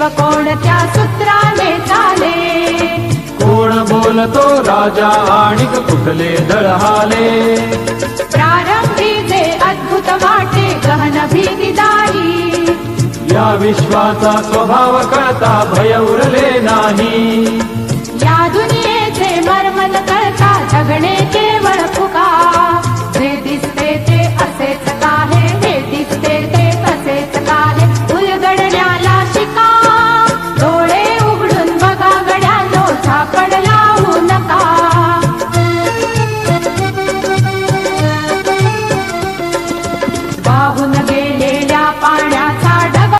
कोणत्या सूत्राने चाले? कोण बोलतो राजा आणिक कुठले दळहाले? प्रारंभी जे अद्भुत वाटे गहन भीतीदायी, या विश्वाचा स्वभाव कळता भय उरले नाही। या दुनियेचे मर्म न कळता जगणे